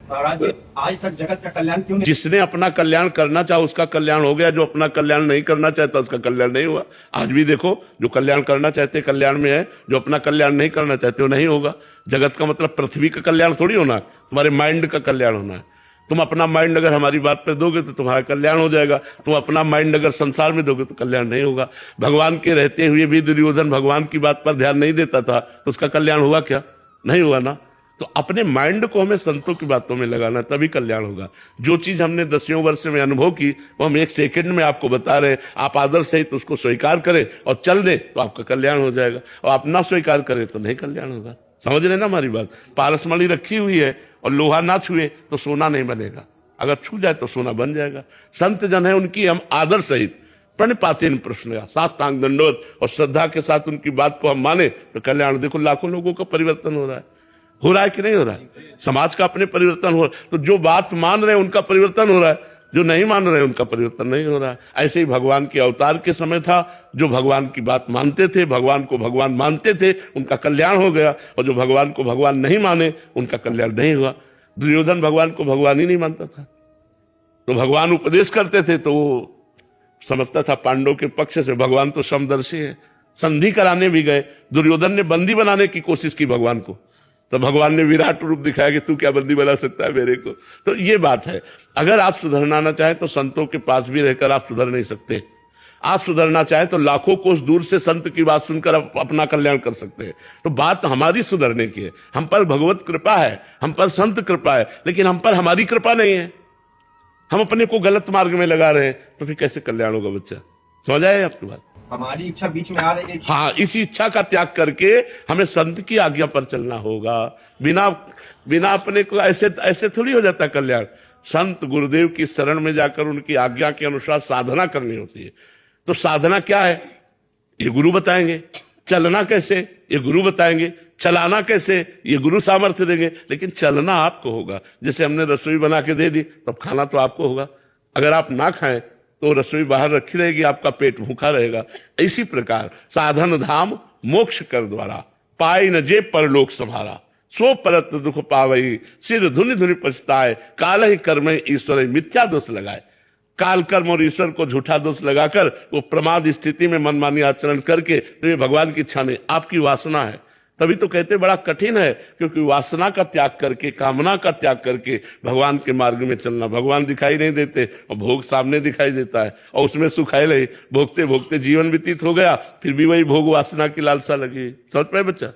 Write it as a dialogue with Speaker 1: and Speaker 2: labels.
Speaker 1: महाराज जी, आज तक जगत का कल्याण क्यों नहीं?
Speaker 2: जिसने अपना कल्याण करना चाहा उसका कल्याण हो गया, जो अपना कल्याण नहीं करना चाहता उसका कल्याण नहीं हुआ। आज भी देखो, जो कल्याण करना चाहते कल्याण में है, जो अपना कल्याण नहीं करना चाहते वो नहीं होगा। जगत का मतलब पृथ्वी का कल्याण थोड़ी होना है, तुम्हारे माइंड का कल्याण होना है। तुम अपना माइंड अगर हमारी बात पर दोगे तो तुम्हारा कल्याण हो जाएगा, तुम अपना माइंड अगर संसार में दोगे तो कल्याण नहीं होगा। भगवान के रहते हुए भी दुर्योधन भगवान की बात पर ध्यान नहीं देता था, तो उसका कल्याण हुआ क्या? नहीं हुआ ना। तो अपने माइंड को हमें संतों की बातों में लगाना, तभी कल्याण होगा। जो चीज हमने 10 वर्ष में अनुभव की वो हम 1 सेकंड में आपको बता रहे हैं। आप आदर सहित उसको स्वीकार करें और चल दें तो आपका कल्याण हो जाएगा, और आप ना स्वीकार करें तो नहीं कल्याण होगा। समझ रहे ना हमारी बात? पारसमणि रखी हुई है और लोहा ना छुए तो सोना नहीं बनेगा, अगर छू जाए तो सोना बन जाएगा। संत जन है, उनकी हम आदर सहित प्रणिपातेन प्रश्न साष्टांग दंडवत और श्रद्धा के साथ उनकी बात को हम माने तो कल्याण। देखो लाखों लोगों का परिवर्तन हो रहा है कि नहीं हो रहा है? समाज का अपने परिवर्तन हो रहा है। तो जो बात मान रहे हैं उनका परिवर्तन हो रहा है, जो नहीं मान रहे हैं उनका परिवर्तन नहीं हो रहा है। ऐसे ही भगवान के अवतार के समय था, जो भगवान की बात मानते थे, भगवान को भगवान मानते थे, उनका कल्याण हो गया, और जो भगवान को भगवान नहीं माने उनका कल्याण नहीं हुआ। दुर्योधन भगवान को भगवान ही नहीं मानता था, तो भगवान उपदेश करते थे तो वो समझता था पांडव के पक्ष से, भगवान तो समदर्शी है। संधि कराने भी गए, दुर्योधन ने बंदी बनाने की कोशिश की भगवान को, तो भगवान ने विराट रूप दिखाया कि तू क्या बंदी बना सकता है मेरे को। तो ये बात है, अगर आप सुधरना ना चाहें तो संतों के पास भी रहकर आप सुधर नहीं सकते। आप सुधरना चाहें तो लाखों कोस दूर से संत की बात सुनकर आप अपना कल्याण कर सकते हैं। तो बात हमारी सुधरने की है, हम पर भगवत कृपा है, हम पर संत कृपा है, लेकिन हम पर हमारी कृपा नहीं है। हम अपने को गलत मार्ग में लगा रहे हैं, तो फिर कैसे कल्याण होगा बच्चा? समझ आए आपकी बात?
Speaker 1: हमारी इच्छा बीच में आ रही है।
Speaker 2: हाँ, इसी इच्छा का त्याग करके हमें संत की आज्ञा पर चलना होगा। बिना अपने को ऐसे थोड़ी हो जाता कल्याण। संत गुरुदेव की शरण में जाकर उनकी आज्ञा के अनुसार साधना करनी होती है। तो साधना क्या है ये गुरु बताएंगे, चलना कैसे ये गुरु बताएंगे, चलाना कैसे ये गुरु सामर्थ्य देंगे, लेकिन चलना आपको होगा। जैसे हमने रसोई बना के दे दी, तब खाना तो आपको होगा। अगर आप ना खाएं तो रसोई बाहर रखी रहेगी, आपका पेट भूखा रहेगा। इसी प्रकार साधन धाम मोक्ष कर द्वारा, पाई न जे परलोक संभारा, सो परत दुख पावई, सिर धुनि धुनि पछताए, काल ही कर्म ईश्वर मिथ्या दोष लगाए। काल कर्म और ईश्वर को झूठा दोष लगाकर वो प्रमाद स्थिति में मनमानी आचरण करके, तो ये भगवान की इच्छा नहीं, आपकी वासना है। तभी तो कहते बड़ा कठिन है, क्योंकि वासना का त्याग करके, कामना का त्याग करके भगवान के मार्ग में चलना। भगवान दिखाई नहीं देते और भोग सामने दिखाई देता है, और उसमें सुख है नहीं। भोगते भोगते जीवन व्यतीत हो गया, फिर भी वही भोग वासना की लालसा लगी। समझ पाए बच्चा?